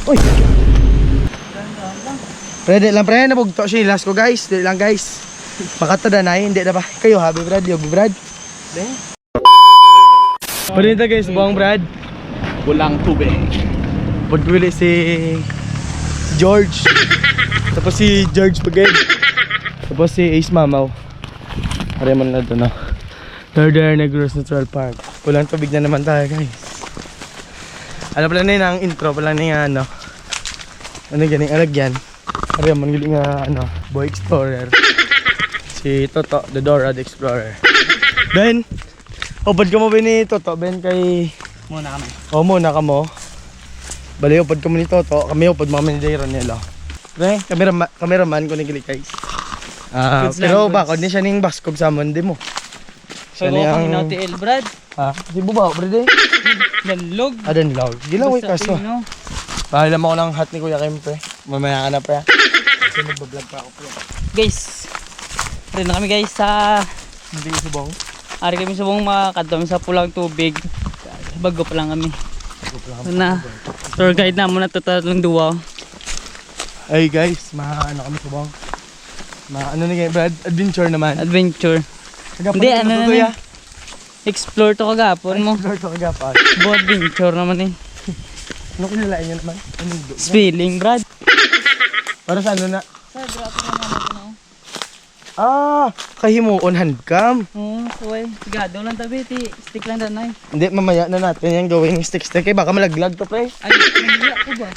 Uy. Pre, di lang pre, nabugto siya last ko guys. Di lang guys. Makatada na hindi na ba? Kayo habi Brad, yogi Brad. Be. Parinta guys, buong Brad. Walang tubig. Pagpili si George. Tapos si George Pagay. Tapos si Ace Mamaw. Pareman na doon, no? Northern Negros Natural Park. Walang tubig na naman tayo guys. Ano pala na yun ang intro pala na yung ano. Ano ganing alagyan. Pareman galing nga ano, Boy Explorer. Si Toto, the Dora the Explorer. Ben, upad ka mo ba ni Toto? Ben kay... Muna kami. O muna ka mo. Bali upad ka mo ni Toto. Kami upad mo kami ni Jay Ronelo. Pre, cameraman ko ni Gili guys. Pero bakod ni siya ning baskob sa mundi mo. So go pang inauti El Brad. Ha? Di bubaw, brad eh. Danlog. Danlog. Gilaw ay kaso. Pahala mo ko ng hat ni Kuya Kim, pre. Mamaya ka na, pre. Kasi magbablog pa ako, pre. Guys. Rin na kami guys sa... Hindi subong. Ari kami subong makakadami sa pulang tubig. Bago pa lang kami. Na tour guide na muna tatlong duwa. Ay guys, ano kami subong. Ano ni kayo, Brad? Adventure naman. Adventure. Hindi, ano na. Explore to kagapon mo. Explore to kagapon. Bo adventure naman eh. Ano kinalain nyo naman? Spilling, Brad. Para sa ano na? Sa grapo naman Kahimuon handcam. Oo, suway. Sigado lang tabi, stick lang danay. Hindi, mamaya na natin yung gawing stick. Kaya baka malaglag to, pre. Ay, nahiya ko ba?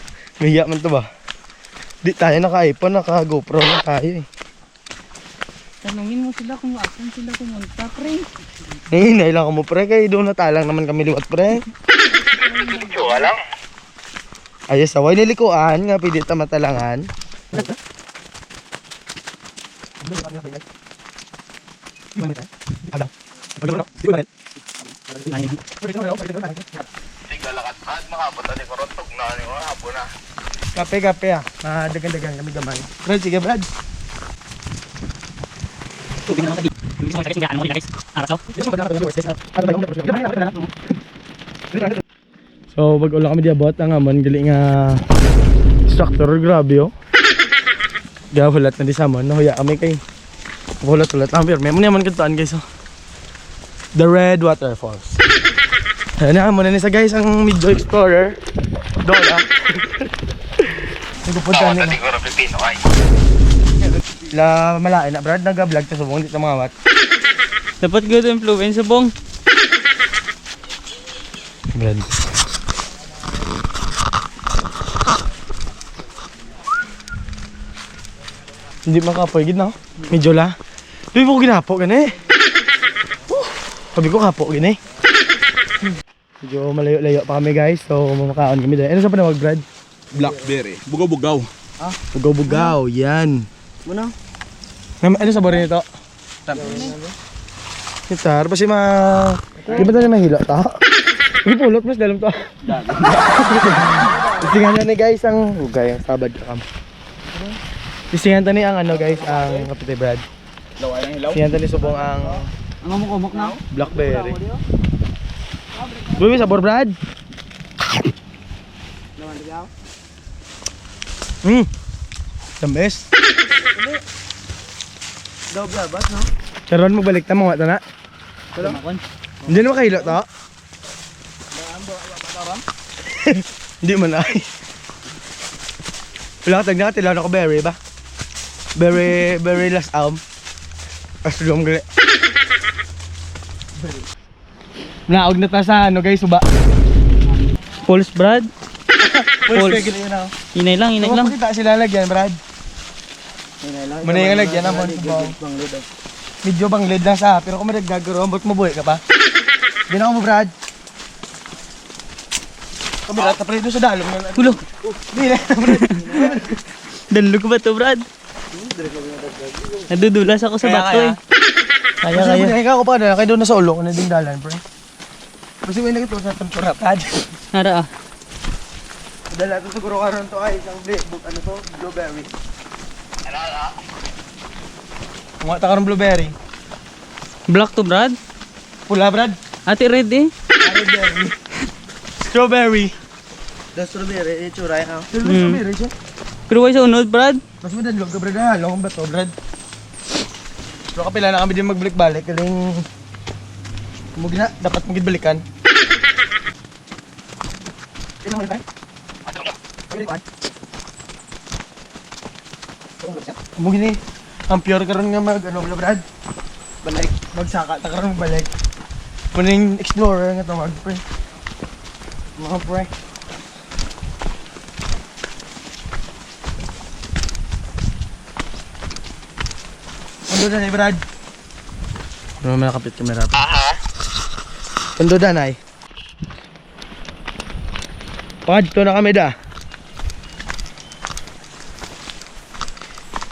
Mahiya man to ba? Di tayo naka-iPhone, naka-GoPro na tayo eh. Tanungin mo sila kung asan sila pumunta, pre. Hinay lang mo, pre. Kaya doon na talang naman kami liwat, pre. Ikaw lang. Ayos, away nilikuan nga, pwede matalangan. Kape ah. Dagan-dagan kami gamay. Brad, sige Brad. Tubig na naman tabi. Gusto mo guys, ano guys? Araw. So, pag ulang kami diabot, ang amon, gali nga instructor, grabe oh. Gahulat na di sa amon, nahuya kami kay hulat-hulat lang, pero may naman kantaan guys oh. The Red Waterfalls. Ayan na, muna nisa guys, ang Medyo Explorer Dora. Nagpupunta nila. Siguro Pilipino ay. La malain na Brad, nag-vlog sa subong dito mga wat. Dapat good influence bong. Brad. Hindi makapoy gid na. Medyo la. Sabi ko ginapo gani. Sabi ko kapo gani. Medyo malayo-layo pa kami guys. So mamakaon kami dahil. Ano sa panawag Brad? Blackberry. Bugaw-bugaw. Bugaw-bugaw. Yan. Muna. Ano sabor nito? Gitar, kasi di ba tayo mahilo ta? Hindi pulot mas dalam to. Tisingan na ni guys ang ugay, sabad ka kam. Tisingan tani ang ano guys, ang kapitay Brad. Tisingan tani subong ang Ang na. blackberry. Bumi sabor Brad. Tamis. Daw blabat no. Charon mo balik ta mo ta na. Hindi na makahilo to. Hindi man ay. Wala ka tagna, tilaw na ko berry ba? Berry last Pasulong gali. Naog na ta sa ano guys, suba. Pulse, Brad. Pulse gali yun ako. Hinay lang. Kita sila lagyan, Brad. Muna yung lagyan naman. Medyo banglid lang sa, pero kung madagdagaro, ambot mo buhay ka pa. Ginawa mo Brad. Kamera, tapos doon sa dalong. Hulo. Hindi na, Brad. Danlog ba to, Brad? Nadudulas ako sa bato eh. Kaya. Kaya ako pa na, kaya doon na sa ulo, na din dalan, pre. Kasi may nagito sa tempura, Brad. Nara ah. Dala ito siguro karon to ay isang ano to, blueberry. Mga takarong blueberry. Black to, Brad? Pula, Brad. Ate red eh. Strawberry. The strawberry, itsura yan. Strawberry siya. Pero why sa unod, Brad? Mas madalog ka, Brad. Halong ba to, Brad? Pero kapila na kami din magbalik-balik. Kaling... Mugin na, dapat magibalikan. Sino mo rin, mugin eh. Ang pure karon nga mag ano Brad. Balik, magsaka ta karon balik. Kuning explorer nga tawag pre. Mga pre. Ando na ni Brad. Ano man nakapit camera pa. Ando na nay. Padto na kami da.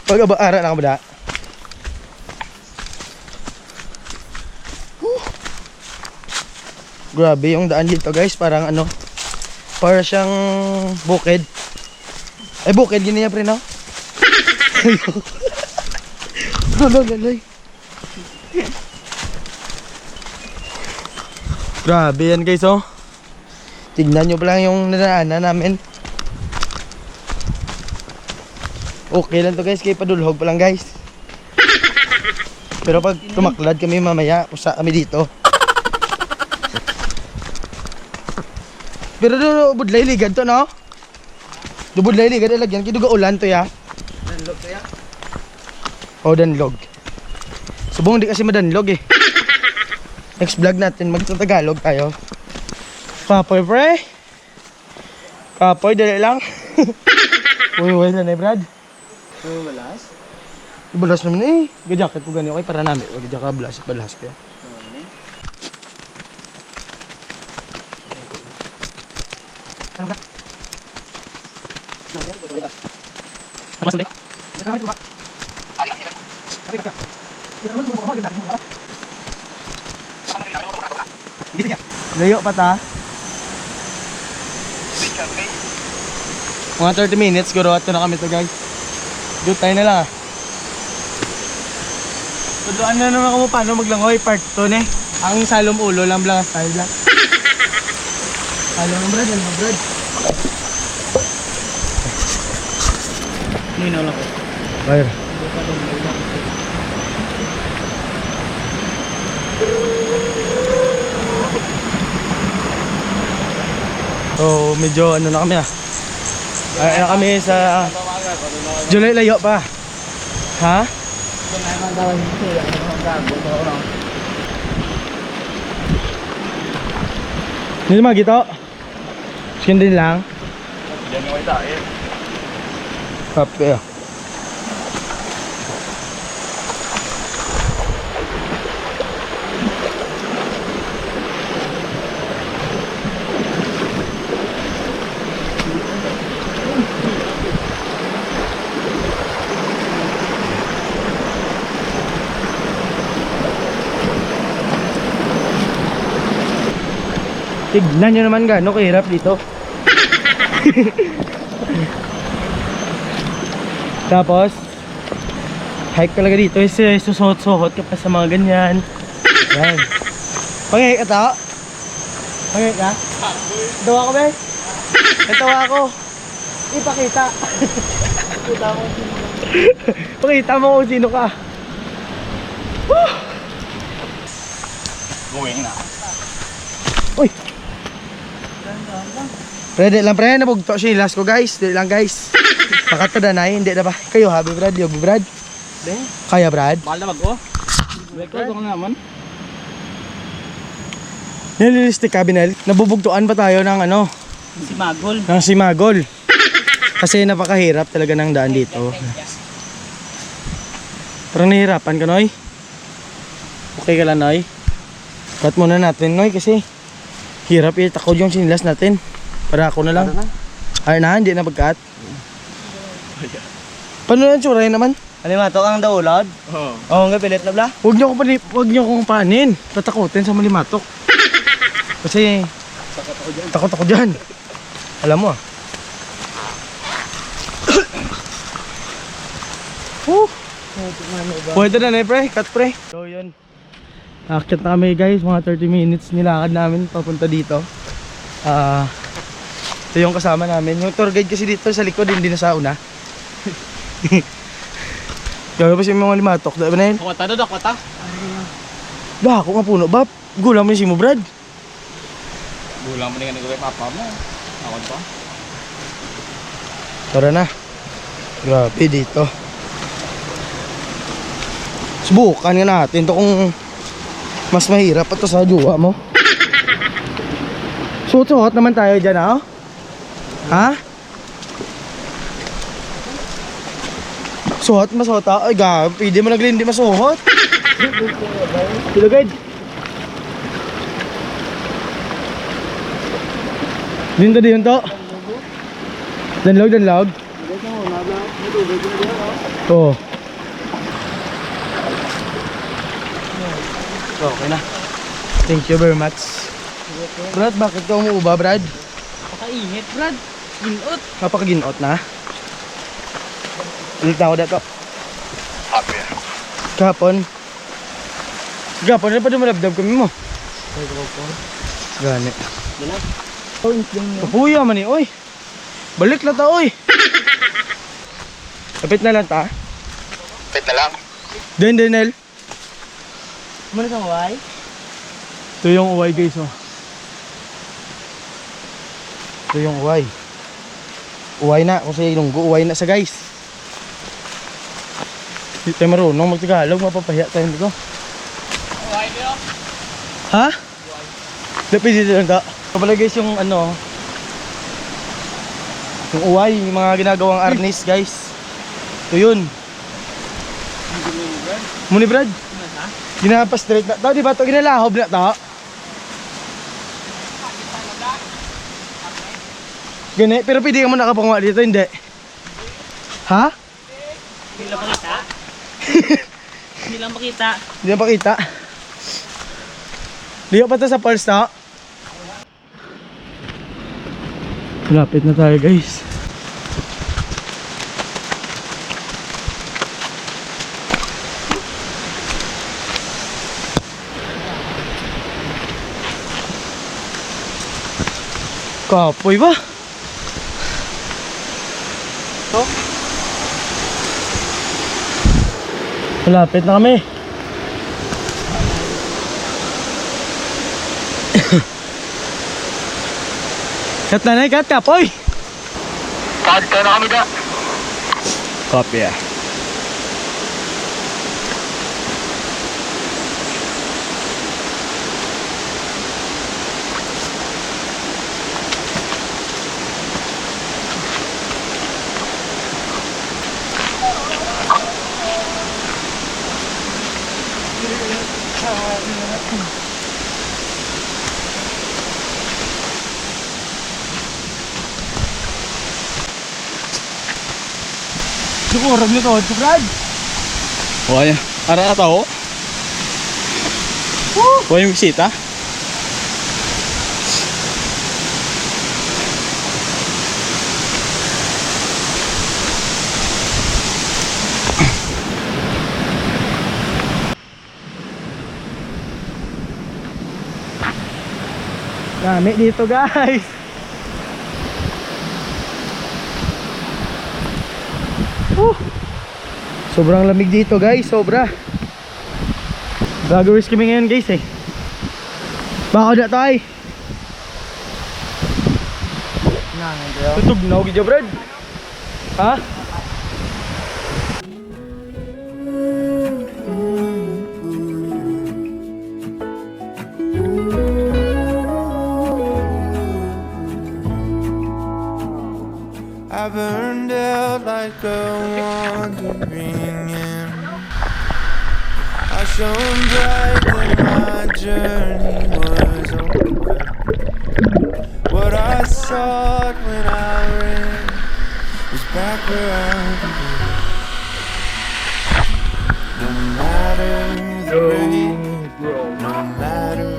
Pag-aara na ka ba da? Grabe yung daan dito guys, parang ano, para siyang bukid. Ay bukid, gini niya pre no? Laloy. Grabe yan guys oh. Tignan nyo pa lang yung nanaanan namin. Okay lang to guys, kaya padulhog pa lang guys. Pero pag tumaklad kami mamaya, usa kami dito. Pero budlay ligad to no? Budlay ligad ilagyan, kiduga ulan to ya. Danlog to ya? Oh, danlog. Subong di kasi madanlog eh. Next vlog natin, magtatagalog tayo. Kapoy pre. Kapoy, dali lang. Uy, na na Brad. Balas? Balas naman eh. Gajacket po ganyan. Okay, para namin. Huwag ka balas. Balas kaya. Layo pa ta. Mga 30 minutes siguro. Ato na kami to guys. Doon tayo na lang ah. Tuduan na naman ako paano maglangoy part 2 eh. Ang salom ulo lang style lang. Salom Brad, ano Brad? Nino lang ko. Fire. So medyo ano na kami ah. Ay na kami sa July layo pa. Ha? Hindi naman gito. Skin din lang. Diyan yung ita eh. Kape ah. Tignan nyo naman gaano kahirap dito. Tapos hike talaga dito is susuhot-suhot ka pa sa mga ganyan. Yan. Pangihik ka to? Pangihik ka? Dawa ko ba? Natawa ako. Ipakita. Pakita mo kung sino ka. Going na. Uy! Pre, lang pre, nabugto siya last ko guys. Di lang guys. Pakatanay, hindi na ba? Kayo habi Brad, yogi Brad. Kaya Brad? Mahal na mag-o. Record ko naman. Nilistik cabinet. Nabubugtuan pa tayo ng ano? Si Magol. Ng Simagol. Kasi napakahirap talaga ng daan dito. Parang nahihirapan ka Noy. Okay ka lang Noy. Cut muna natin Noy kasi hirap itakod yung sinilas natin. Para ako na lang. Ay na, hindi na pag-cut. Paano yan suray naman? Alimatok ang daulad. Oo. Oo nga, pilit na bla. Huwag niyo kong panin. Tatakutin sa malimatok. Kasi takot ako dyan. Alam mo ah. Pwede na pre, cut pre. So yun. Akit na kami guys, mga 30 minutes nilakad namin papunta dito. Ito yung kasama namin. Yung tour guide kasi dito sa likod, hindi na sa una. Gagawin pa siya yung mga limatok. Dahil ba na yun? Dakwata. Bah, ako nga puno. Bap, gulang mo yung si mo, Brad. Gulang mo na nga nagawin papa mo. Ako pa. Tara na. Grabe dito. Subukan nga natin to kung mas mahirap pa to sa jowa mo. Suot-suot naman tayo dyan, ha? Ha? Suot, masuot ha? Ay, gabi. Pwede mo naglindi masuot. Silo, guide. Dinto din to. Danlog. Oo. Okay na. Thank you very much. Brad, bakit ka umuuba, Brad? Pakainit, Brad. Ginot. Napakaginot na. Ulit na ako dito. Kahapon. Kahapon, ano pa dumalabdab kami mo? Gani. Kapuya man eh, oy. Balik na ta, oy. Kapit na lang ta. Pit na lang. Denel. Muna sa maway? Ito yung uway, guys, oh. Ito yung uway. Uway na, kung sa ilunggo, uway na sa guys. Hindi tayo marunong mag-Tagalog, mapapahiya tayo dito. Maway niyo? Ha? Lapit dito lang ta. Kapala guys yung ano, yung uway, yung mga ginagawang arnis, guys. Ito yun. Muni, Brad. Ginapa-straight na to, di ba ito? Ginalahob na to. Gani, pero pwede ka mo nakapangawa dito, hindi. Ha? Hindi lang makita. Hindi lang makita. Hindi na pakita. Di ka pa to sa pulse na. Lapit na tayo, guys. Kapoy ba? To? Malapit na kami. Kat na na, kat kapoy. Kahit ka na kami da. Copy ah. Sukurag nito, Brad. O ayan. Ara ka tao. O yung bisita. Dami dito, guys. Sobrang lamig dito, guys, sobra. Gagawin kami ngayon, guys, eh. Baka na tayo. Tutugnaw gidya, Brad. Ha? I burned out like a wandering in. I shone bright when my journey was over. What I sought when I ran was back where I began. No matter the rain, no matter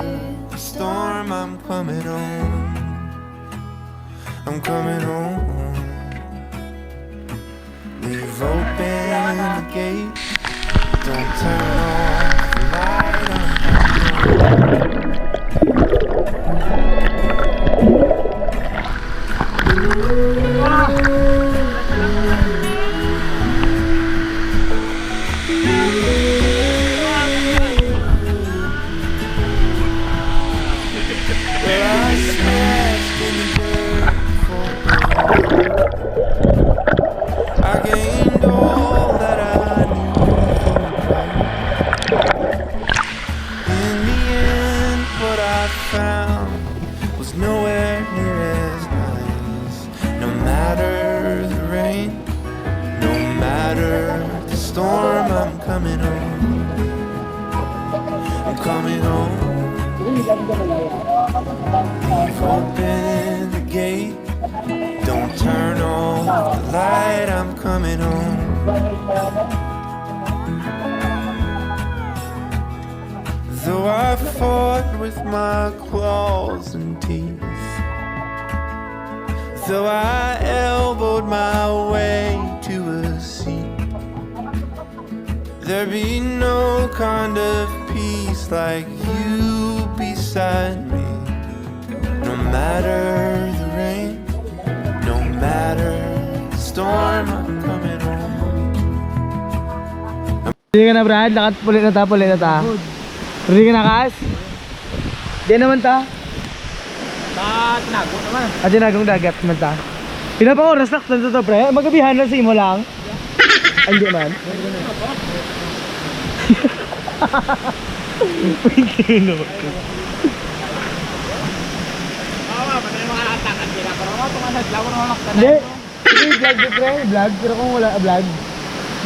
the storm, I'm coming home. I'm coming home. Leave open the gate. Don't turn off the light. I'm I gained all that I knew from pride. In the end, what I found was nowhere near as nice. No matter the rain, no matter the storm, I'm coming home. I'm coming home. Leave open the gate. Don't turn off the light. I'm coming home. Though I fought with my claws and teeth, though I elbowed my way to a seat, there be no kind of peace like you beside me. No matter the rain, no matter the storm, I'm coming home. Ready ka na Brad? Lakat pulit na ta. Ready ka na Kas? Di naman ta. Tinago naman. At dinagong dagat naman ta. Pinapang oras na to pre. Magabihan lang sa imo lang. Ay, hindi man. Hindi. Hindi, vlog ko pre. Vlog. Pero kung wala vlog,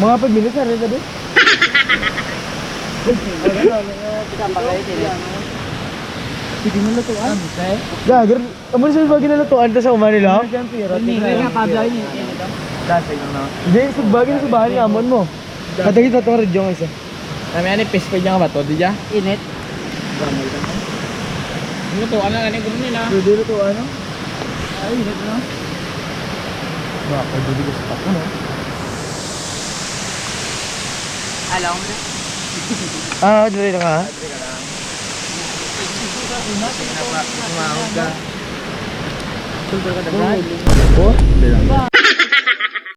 mga 5 minutes na rin sabi. Hindi na lutuan. Gagar. Amo na sa bagay na lutuan ta sa uma nila. Hindi nga pabla niya. Hindi, sa bagay na sa bahay ng amon mo. Katagit na itong radyo nga isa. Kami ani pespe dyan ka ba to? Di dyan? Init. Lutuan na ganyan gano'n nila. Pwede lutuan no? Ay, init no? Baka pwede ka sa pato no? Alam mo na. Ah, dali na ka. Sumahog ka. Oh?